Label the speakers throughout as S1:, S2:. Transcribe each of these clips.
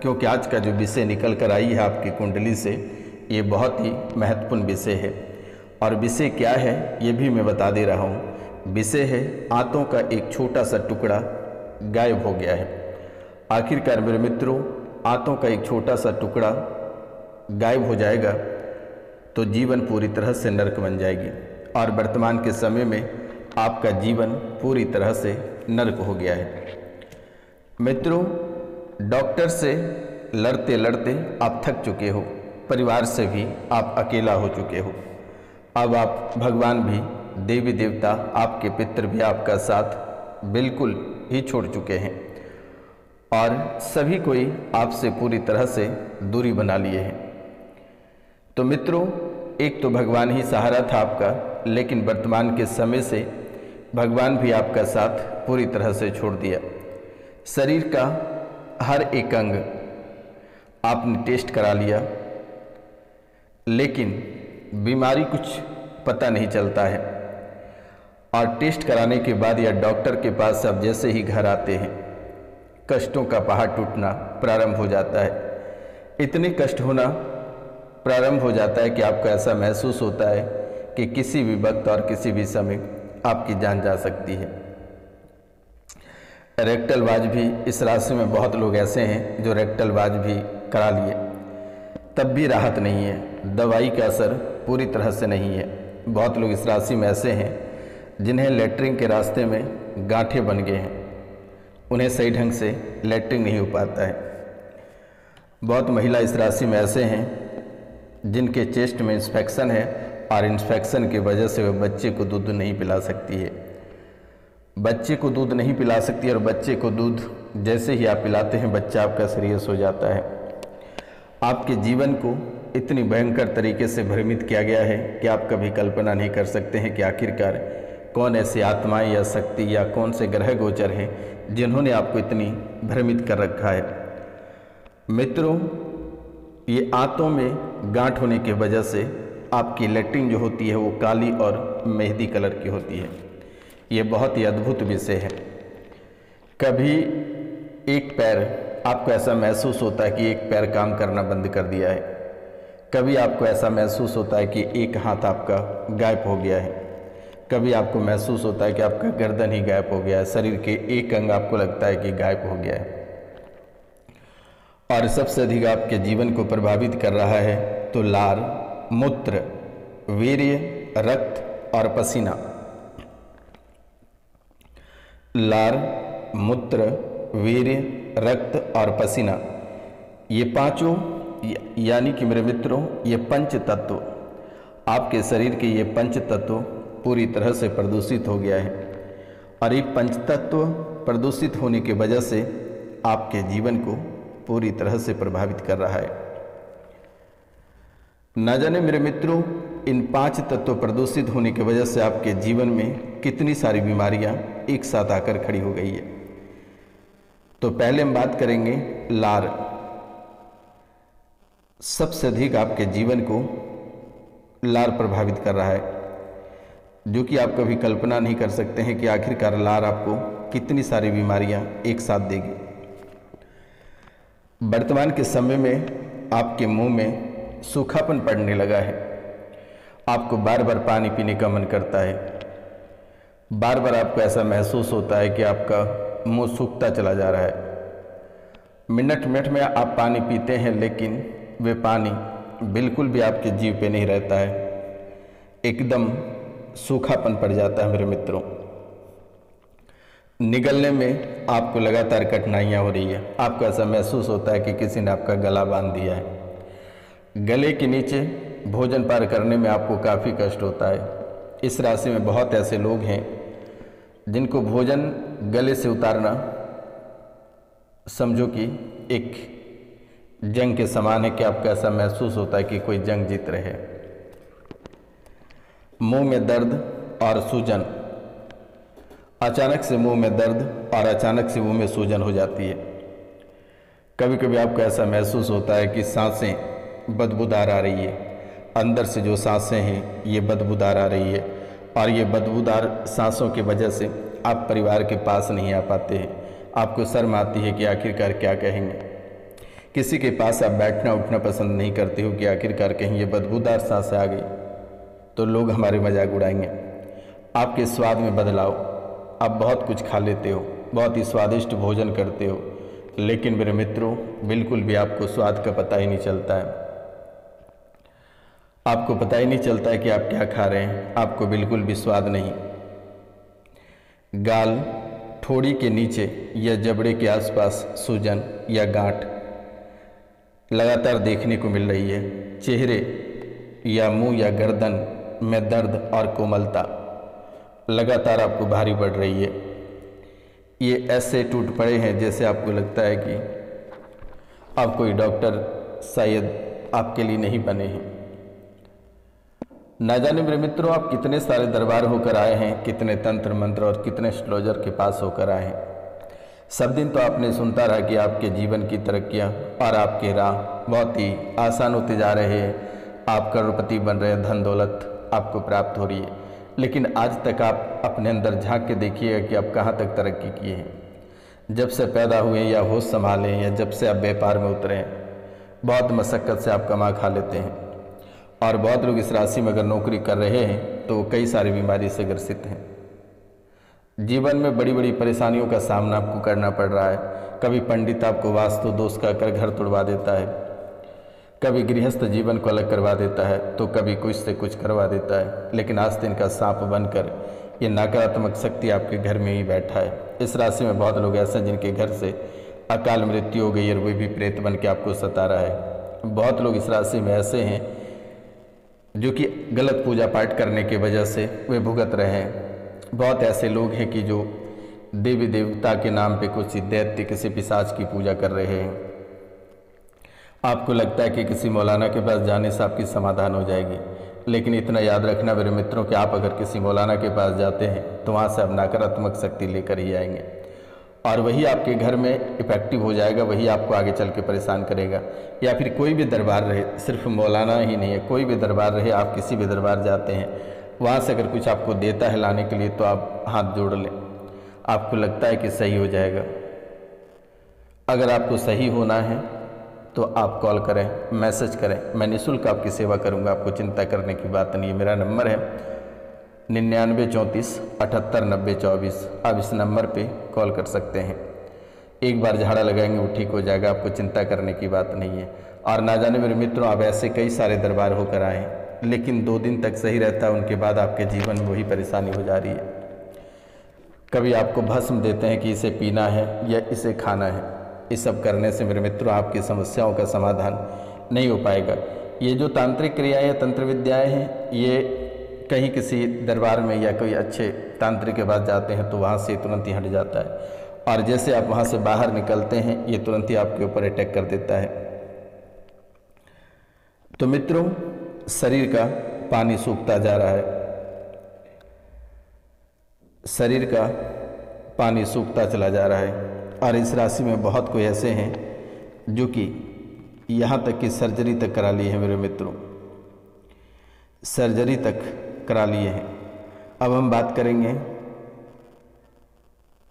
S1: क्योंकि आज का जो विषय निकल कर आई है आपकी कुंडली से, ये बहुत ही महत्वपूर्ण विषय है। और विषय क्या है ये भी मैं बता दे रहा हूँ। विषय है आंतों का एक छोटा सा टुकड़ा गायब हो गया है। आखिरकार मेरे मित्रों, आंतों का एक छोटा सा टुकड़ा गायब हो जाएगा तो जीवन पूरी तरह से नरक बन जाएगी। और वर्तमान के समय में आपका जीवन पूरी तरह से नरक हो गया है। मित्रों, डॉक्टर से लड़ते लड़ते आप थक चुके हो, परिवार से भी आप अकेला हो चुके हो। अब आप भगवान भी, देवी देवता, आपके पितृ भी आपका साथ बिल्कुल ही छोड़ चुके हैं और सभी कोई आपसे पूरी तरह से दूरी बना लिए हैं। तो मित्रों, एक तो भगवान ही सहारा था आपका, लेकिन वर्तमान के समय से भगवान भी आपका साथ पूरी तरह से छोड़ दिया। शरीर का हर एक अंग आपने टेस्ट करा लिया, लेकिन बीमारी कुछ पता नहीं चलता है। और टेस्ट कराने के बाद या डॉक्टर के पास अब जैसे ही घर आते हैं, कष्टों का पहाड़ टूटना प्रारंभ हो जाता है। इतने कष्ट होना प्रारंभ हो जाता है कि आपको ऐसा महसूस होता है कि किसी भी वक्त और किसी भी समय आपकी जान जा सकती है। रेक्टल वाज भी, इस राशि में बहुत लोग ऐसे हैं जो रेक्टल वाज भी करा लिए, तब भी राहत नहीं है, दवाई का असर पूरी तरह से नहीं है। बहुत लोग इस राशि में ऐसे हैं जिन्हें लेटरिन के रास्ते में गांठें बन गए हैं, उन्हें सही ढंग से लेटरिन नहीं हो पाता है। बहुत महिला इस राशि में ऐसे हैं जिनके चेस्ट में इंफेक्शन है और इंफेक्शन की वजह से वह बच्चे को दूध नहीं पिला सकती है। बच्चे को दूध नहीं पिला सकती और बच्चे को दूध जैसे ही आप पिलाते हैं बच्चा आपका सीरियस हो जाता है। आपके जीवन को इतनी भयंकर तरीके से भ्रमित किया गया है कि आप कभी कल्पना नहीं कर सकते हैं कि आखिरकार कौन ऐसी आत्माएं या शक्ति या कौन से ग्रह गोचर हैं जिन्होंने आपको इतनी भ्रमित कर रखा है। मित्रों, ये आंतों में गांठ होने की वजह से आपकी लेटरिन जो होती है वो काली और मेहंदी कलर की होती है। ये बहुत ही अद्भुत विषय है। कभी एक पैर आपको ऐसा महसूस होता है कि एक पैर काम करना बंद कर दिया है, कभी आपको ऐसा महसूस होता है कि एक हाथ आपका गायब हो गया है, कभी आपको महसूस होता है कि आपका गर्दन ही गायब हो गया है, शरीर के एक अंग आपको लगता है कि गायब हो गया है। और सबसे अधिक आपके जीवन को प्रभावित कर रहा है तो लार, मूत्र, वीर्य, रक्त और पसीना। लार, मूत्र, वीर्य, रक्त और पसीना, ये पांचों यानी कि मेरे मित्रों ये पंच तत्व, आपके शरीर के ये पंच तत्व पूरी तरह से प्रदूषित हो गया है। और ये पंच तत्व प्रदूषित होने की वजह से आपके जीवन को पूरी तरह से प्रभावित कर रहा है। न जाने मेरे मित्रों, इन पांच तत्व प्रदूषित होने की वजह से आपके जीवन में कितनी सारी बीमारियां एक साथ आकर खड़ी हो गई है। तो पहले हम बात करेंगे लार। सबसे अधिक आपके जीवन को लार प्रभावित कर रहा है, जो कि आप कभी कल्पना नहीं कर सकते हैं कि आखिरकार लार आपको कितनी सारी बीमारियां एक साथ देगी। वर्तमान के समय में आपके मुंह में सूखापन पड़ने लगा है, आपको बार बार पानी पीने का मन करता है, बार बार आपको ऐसा महसूस होता है कि आपका मुंह सूखता चला जा रहा है। मिनट मिनट में आप पानी पीते हैं लेकिन वे पानी बिल्कुल भी आपके जीव पे नहीं रहता है, एकदम सूखापन पड़ जाता है। मेरे मित्रों, निगलने में आपको लगातार कठिनाइयाँ हो रही है, आपको ऐसा महसूस होता है कि किसी ने आपका गला बांध दिया है। गले के नीचे भोजन पार करने में आपको काफ़ी कष्ट होता है। इस राशि में बहुत ऐसे लोग हैं जिनको भोजन गले से उतारना समझो कि एक जंग के समान है कि आपको ऐसा महसूस होता है कि कोई जंग जीत रहे। मुंह में दर्द और सूजन, अचानक से मुंह में दर्द और अचानक से मुंह में सूजन हो जाती है। कभी कभी आपको ऐसा महसूस होता है कि सांसें बदबूदार आ रही है, अंदर से जो सांसें हैं ये बदबूदार आ रही है और ये बदबूदार सांसों की वजह से आप परिवार के पास नहीं आ पाते हैं। आपको शर्म आती है कि आखिरकार क्या कहेंगे। किसी के पास आप बैठना उठना पसंद नहीं करते हो कि आखिरकार कहीं ये बदबूदार सांसें आ गई तो लोग हमारे मजाक उड़ाएंगे। आपके स्वाद में बदलाव, आप बहुत कुछ खा लेते हो, बहुत ही स्वादिष्ट भोजन करते हो, लेकिन मेरे मित्रों बिल्कुल भी आपको स्वाद का पता ही नहीं चलता है। आपको पता ही नहीं चलता है कि आप क्या खा रहे हैं, आपको बिल्कुल भी स्वाद नहीं। गाल, ठोड़ी के नीचे या जबड़े के आसपास सूजन या गांठ लगातार देखने को मिल रही है। चेहरे या मुंह या गर्दन में दर्द और कोमलता लगातार आपको भारी पड़ रही है। ये ऐसे टूट पड़े हैं जैसे आपको लगता है कि अब कोई डॉक्टर शायद आपके लिए नहीं बने हैं। ना जाने मेरे मित्रों आप कितने सारे दरबार होकर आए हैं, कितने तंत्र मंत्र और कितने एस्ट्रोलॉजर के पास होकर आए हैं। सब दिन तो आपने सुनता रहा कि आपके जीवन की तरक्कियां और आपके राह बहुत ही आसान होते जा रहे हैं, आप करोड़पति बन रहे हैं, धन दौलत आपको प्राप्त हो रही है। लेकिन आज तक आप अपने अंदर झांक के देखिएगा कि आप कहाँ तक तरक्की किए हैं। जब से पैदा हुए या होश संभाले या जब से आप व्यापार में उतरे हैं, बहुत मशक्क़त से आप कमा खा लेते हैं। और बहुत लोग इस राशि में अगर नौकरी कर रहे हैं तो कई सारी बीमारी से ग्रसित हैं। जीवन में बड़ी बड़ी परेशानियों का सामना आपको करना पड़ रहा है। कभी पंडित आपको वास्तु दोष का कर घर तोड़वा देता है, कभी गृहस्थ जीवन को अलग करवा देता है, तो कभी कुछ से कुछ करवा देता है। लेकिन आज दिन का सांप बनकर ये नकारात्मक शक्ति आपके घर में ही बैठा है। इस राशि में बहुत लोग ऐसे हैं जिनके घर से अकाल मृत्यु हो गई और वे भी प्रेत बन के आपको सता रहा है। बहुत लोग इस राशि में ऐसे हैं जो कि गलत पूजा पाठ करने की वजह से वे भुगत रहे हैं। बहुत ऐसे लोग हैं कि जो देवी देवता के नाम पे कुछ दैत्य किसी पिशाच की पूजा कर रहे हैं। आपको लगता है कि किसी मौलाना के पास जाने से आपकी समाधान हो जाएगी, लेकिन इतना याद रखना मेरे मित्रों कि आप अगर किसी मौलाना के पास जाते हैं तो वहाँ से आप नकारात्मक शक्ति लेकर ही आएंगे और वही आपके घर में इफेक्टिव हो जाएगा, वही आपको आगे चल के परेशान करेगा। या फिर कोई भी दरबार रहे, सिर्फ मौलाना ही नहीं है, कोई भी दरबार रहे, आप किसी भी दरबार जाते हैं, वहाँ से अगर कुछ आपको देता है लाने के लिए तो आप हाथ जोड़ लें। आपको लगता है कि सही हो जाएगा। अगर आपको सही होना है तो आप कॉल करें, मैसेज करें, मैं निःशुल्क आपकी सेवा करूँगा, आपको चिंता करने की बात नहीं है। मेरा नंबर है 99 34 78 90 24। आप इस नंबर पे कॉल कर सकते हैं। एक बार झाड़ा लगाएंगे वो ठीक हो जाएगा, आपको चिंता करने की बात नहीं है। और ना जाने मेरे मित्रों आप ऐसे कई सारे दरबार होकर आए हैं, लेकिन 2 दिन तक सही रहता है, उनके बाद आपके जीवन में वही परेशानी हो जा रही है। कभी आपको भस्म देते हैं कि इसे पीना है या इसे खाना है। इस सब करने से मेरे मित्रों आपकी समस्याओं का समाधान नहीं हो पाएगा। ये जो तांत्रिक क्रियाएँ या तंत्र विद्याएँ हैं, ये कहीं किसी दरबार में या कोई अच्छे तांत्रिक के पास जाते हैं तो वहाँ से तुरंत ही हट जाता है, और जैसे आप वहाँ से बाहर निकलते हैं ये तुरंत ही आपके ऊपर अटैक कर देता है। तो मित्रों शरीर का पानी सूखता जा रहा है, शरीर का पानी सूखता चला जा रहा है। और इस राशि में बहुत कोई ऐसे हैं जो कि यहाँ तक कि सर्जरी तक करा लिए हैं मेरे मित्रों, सर्जरी तक करा लिए हैं। अब हम बात करेंगे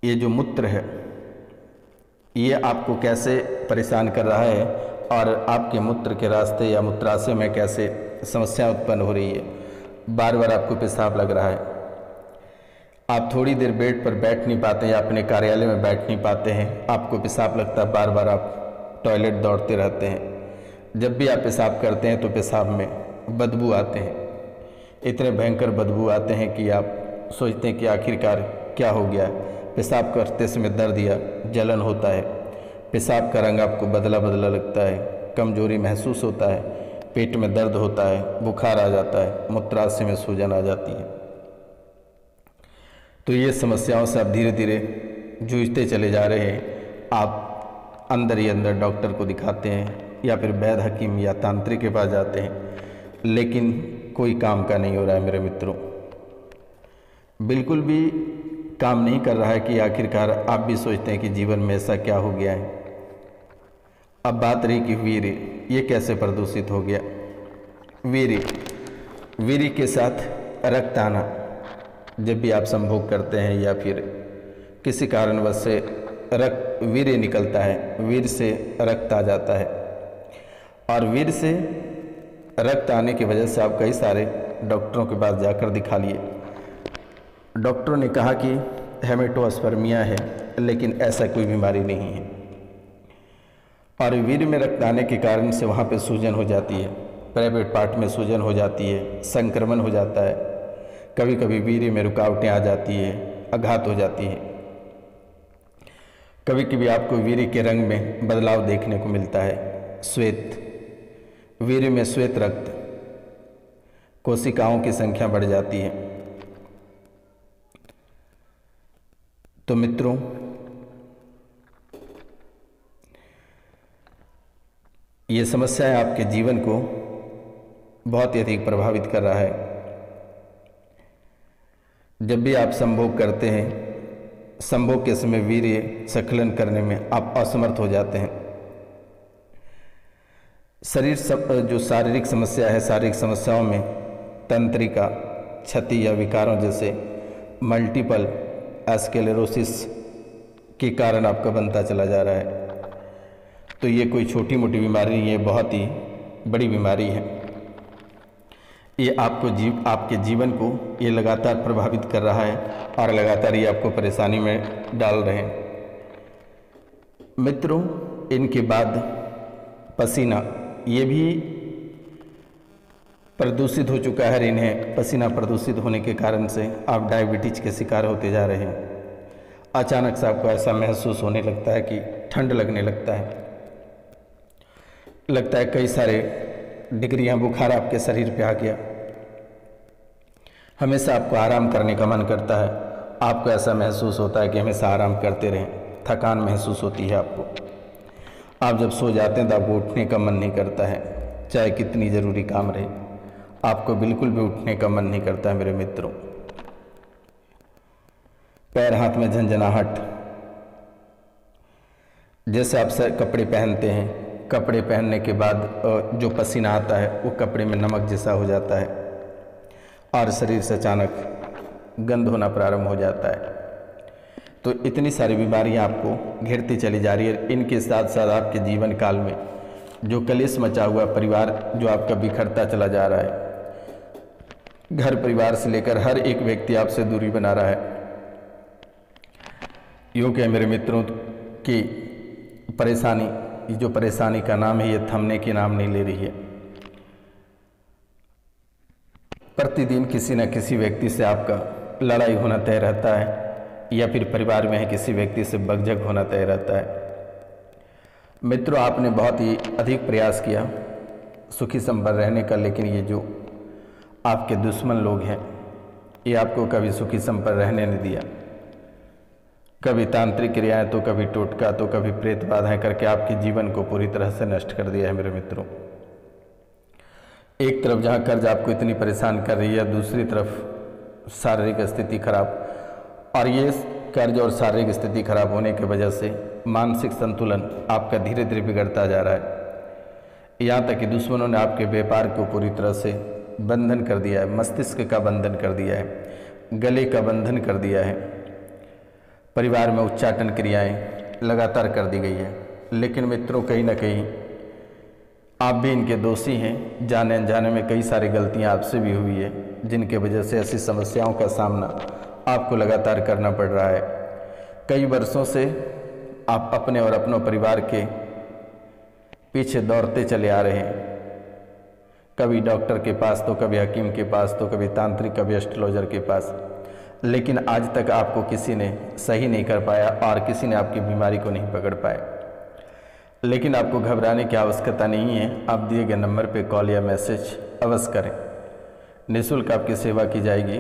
S1: ये जो मूत्र है ये आपको कैसे परेशान कर रहा है और आपके मूत्र के रास्ते या मूत्राशय में कैसे समस्या उत्पन्न हो रही है। बार बार आपको पेशाब लग रहा है, आप थोड़ी देर बेड पर बैठ नहीं पाते या अपने कार्यालय में बैठ नहीं पाते हैं, आपको पेशाब लगता है, बार बार आप टॉयलेट दौड़ते रहते हैं। जब भी आप पेशाब करते हैं तो पेशाब में बदबू आते हैं, इतने भयंकर बदबू आते हैं कि आप सोचते हैं कि आखिरकार क्या हो गया। पेशाब करते समय दर्द या जलन होता है, पेशाब का रंग आपको बदला बदला लगता है, कमजोरी महसूस होता है, पेट में दर्द होता है, बुखार आ जाता है, मूत्राशय में सूजन आ जाती है। तो ये समस्याओं से आप धीरे धीरे जूझते चले जा रहे हैं। आप अंदर ही अंदर डॉक्टर को दिखाते हैं या फिर वैद्य हकीम या तांत्रिक के पास जाते हैं, लेकिन कोई काम का नहीं हो रहा है मेरे मित्रों, बिल्कुल भी काम नहीं कर रहा है कि आखिरकार आप भी सोचते हैं कि जीवन में ऐसा क्या हो गया है। अब बात रही कि वीर्य, ये कैसे प्रदूषित हो गया। वीर्य के साथ रक्त आना, जब भी आप संभोग करते हैं या फिर किसी कारणवश से रक्त वीर्य निकलता है, वीर्य से रक्त आ जाता है, और वीर्य से रक्त आने की वजह से आप कई सारे डॉक्टरों के पास जाकर दिखा लिए। डॉक्टरों ने कहा कि हेमेटोस्पर्मिया है, लेकिन ऐसा कोई बीमारी नहीं है। और वीर्य में रक्त आने के कारण से वहाँ पे सूजन हो जाती है, प्राइवेट पार्ट में सूजन हो जाती है, संक्रमण हो जाता है, कभी कभी वीर्य में रुकावटें आ जाती है, आघात हो जाती है, कभी कभी आपको वीर्य के रंग में बदलाव देखने को मिलता है, श्वेत, वीर्य में श्वेत रक्त, कोशिकाओं की संख्या बढ़ जाती है। तो मित्रों, ये समस्याएं आपके जीवन को बहुत ही अधिक प्रभावित कर रहा है। जब भी आप संभोग करते हैं, संभोग के समय वीर्य स्खलन करने में आप असमर्थ हो जाते हैं। जो शारीरिक समस्या है, शारीरिक समस्याओं में तंत्रिका क्षति या विकारों जैसे मल्टीपल स्क्लेरोसिस के कारण आपका बनता चला जा रहा है। तो ये कोई छोटी मोटी बीमारी नहीं है, बहुत ही बड़ी बीमारी है। ये आपके जीवन को ये लगातार प्रभावित कर रहा है और लगातार ये आपको परेशानी में डाल रहे हैं। मित्रों, इनके बाद पसीना, ये भी प्रदूषित हो चुका है। इन्हें पसीना प्रदूषित होने के कारण से आप डायबिटीज के शिकार होते जा रहे हैं। अचानक से आपको ऐसा महसूस होने लगता है कि ठंड लगने लगता है कई सारे डिग्रियां बुखार आपके शरीर पे आ गया। हमेशा आपको आराम करने का मन करता है, आपको ऐसा महसूस होता है कि हमेशा आराम करते रहें, थकान महसूस होती है आपको। आप जब सो जाते हैं तो आपको उठने का मन नहीं करता है, चाहे कितनी ज़रूरी काम रहे, आपको बिल्कुल भी उठने का मन नहीं करता है। मेरे मित्रों, पैर हाथ में झंझनाहट, जैसे आप कपड़े पहनते हैं, कपड़े पहनने के बाद जो पसीना आता है वो कपड़े में नमक जैसा हो जाता है और शरीर से अचानक गंध होना प्रारंभ हो जाता है। तो इतनी सारी बीमारियां आपको घेरती चली जा रही है। इनके साथ साथ आपके जीवन काल में जो कलेश मचा हुआ परिवार जो आपका बिखरता चला जा रहा है, घर परिवार से लेकर हर एक व्यक्ति आपसे दूरी बना रहा है। यूँ कि मेरे मित्रों की परेशानी, ये जो परेशानी का नाम है, ये थमने के नाम नहीं ले रही है। प्रतिदिन किसी न किसी व्यक्ति से आपका लड़ाई होना तय रहता है, या फिर परिवार में है किसी व्यक्ति से बकझक होना तय रहता है। मित्रों, आपने बहुत ही अधिक प्रयास किया सुखी संपन्न रहने का, लेकिन ये जो आपके दुश्मन लोग हैं, ये आपको कभी सुखी संपन्न रहने नहीं दिया। कभी तांत्रिक क्रियाएं, तो कभी टोटका, तो कभी प्रेत बाधाएं करके आपके जीवन को पूरी तरह से नष्ट कर दिया है। मेरे मित्रों, एक तरफ जहां कर्ज आपको इतनी परेशान कर रही है, दूसरी तरफ शारीरिक स्थिति खराब, और ये कर्ज और शारीरिक स्थिति खराब होने की वजह से मानसिक संतुलन आपका धीरे धीरे बिगड़ता जा रहा है। यहाँ तक कि दुश्मनों ने आपके व्यापार को पूरी तरह से बंधन कर दिया है, मस्तिष्क का बंधन कर दिया है, गले का बंधन कर दिया है। परिवार में उच्चाटन क्रियाएं लगातार कर दी गई है। लेकिन मित्रों, कहीं ना कहीं आप भी इनके दोषी हैं। जाने अनजाने में कई सारी गलतियां आपसे भी हुई है, जिनके वजह से ऐसी समस्याओं का सामना आपको लगातार करना पड़ रहा है। कई वर्षों से आप अपने और अपनों परिवार के पीछे दौड़ते चले आ रहे हैं, कभी डॉक्टर के पास, तो कभी हकीम के पास, तो कभी तांत्रिक, कभी एस्ट्रोलॉजर के पास, लेकिन आज तक आपको किसी ने सही नहीं कर पाया और किसी ने आपकी बीमारी को नहीं पकड़ पाया। लेकिन आपको घबराने की आवश्यकता नहीं है। आप दिए गए नंबर पे कॉल या मैसेज अवश्य करें, निःशुल्क आपकी सेवा की जाएगी।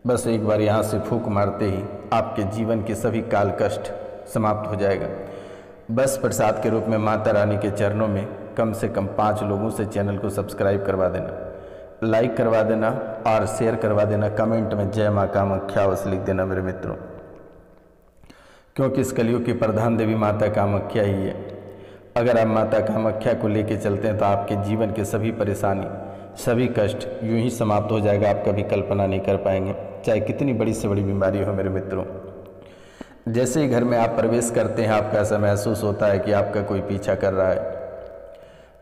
S1: बस एक बार यहाँ से फूंक मारते ही आपके जीवन के सभी काल कष्ट समाप्त हो जाएगा। बस प्रसाद के रूप में माता रानी के चरणों में कम से कम 5 लोगों से चैनल को सब्सक्राइब करवा देना, लाइक करवा देना और शेयर करवा देना। कमेंट में जय माँ कामाख्या अवश्य लिख देना मेरे मित्रों, क्योंकि इस कलयुग की प्रधान देवी माता कामाख्या ही है। अगर आप माता कामाख्या को लेके चलते हैं तो आपके जीवन के सभी परेशानी, सभी कष्ट यूं ही समाप्त हो जाएगा। आप कभी कल्पना नहीं कर पाएंगे, चाहे कितनी बड़ी से बड़ी बीमारी हो मेरे मित्रों। जैसे ही घर में आप प्रवेश करते हैं आपको ऐसा महसूस होता है कि आपका कोई पीछा कर रहा है।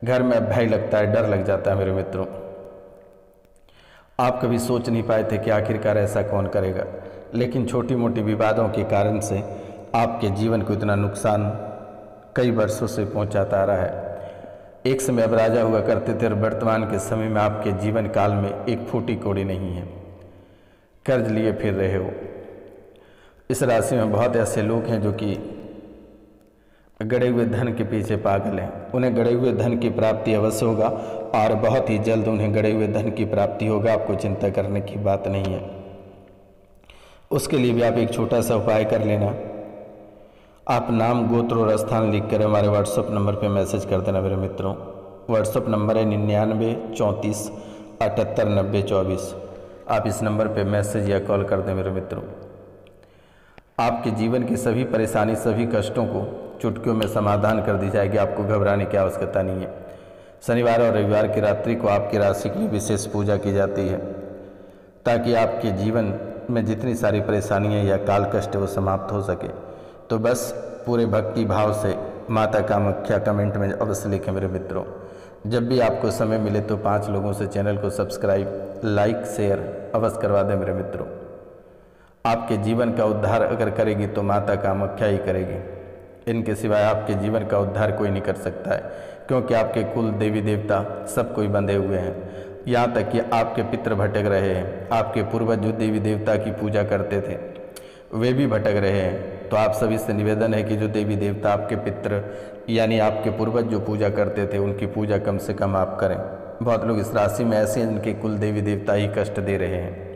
S1: घर में भय लगता है, डर लग जाता है मेरे मित्रों। आप कभी सोच नहीं पाए थे कि आखिरकार ऐसा कौन करेगा, लेकिन छोटी मोटी विवादों के कारण से आपके जीवन को इतना नुकसान कई वर्षों से पहुंचाता आ रहा है। एक समय अब राजा हुआ करते थे और वर्तमान के समय में आपके जीवन काल में एक फूटी कौड़ी नहीं है, कर्ज लिए फिर रहे हो। इस राशि में बहुत ऐसे लोग हैं जो कि गड़े हुए धन के पीछे पागल हैं। उन्हें गड़े हुए धन की प्राप्ति अवश्य होगा और बहुत ही जल्द उन्हें गड़े हुए धन की प्राप्ति होगा। आपको चिंता करने की बात नहीं है। उसके लिए भी आप एक छोटा सा उपाय कर लेना। आप नाम, गोत्र और स्थान लिख कर हमारे व्हाट्सएप नंबर पे मैसेज कर देना मेरे मित्रों। व्हाट्सएप नंबर है 99 34 78 90 24। आप इस नंबर पे मैसेज या कॉल कर दें मेरे मित्रों। आपके जीवन की सभी परेशानी, सभी कष्टों को चुटकियों में समाधान कर दी जाएगी। आपको घबराने की आवश्यकता नहीं है। शनिवार और रविवार की रात्रि को आपकी राशि के लिए विशेष पूजा की जाती है ताकि आपके जीवन में जितनी सारी परेशानियां या काल कष्ट वो समाप्त हो सके। तो बस पूरे भक्ति भाव से माता कामाख्या कमेंट में अवश्य लिखें मेरे मित्रों। जब भी आपको समय मिले तो 5 लोगों से चैनल को सब्सक्राइब, लाइक, शेयर अवश्य करवा दें मेरे मित्रों। आपके जीवन का उद्धार अगर करेगी तो माता कामाख्या ही करेगी। इनके सिवाय आपके जीवन का उद्धार कोई नहीं कर सकता है, क्योंकि आपके कुल देवी देवता सब कोई बंधे हुए हैं। यहाँ तक कि आपके पितृ भटक रहे हैं। आपके पूर्वज जो देवी देवता की पूजा करते थे वे भी भटक रहे हैं। तो आप सभी से निवेदन है कि जो देवी देवता आपके पितृ यानी आपके पूर्वज जो पूजा करते थे उनकी पूजा कम से कम आप करें। बहुत लोग इस राशि में ऐसे हैं जिनके कुल देवी देवता ही कष्ट दे रहे हैं।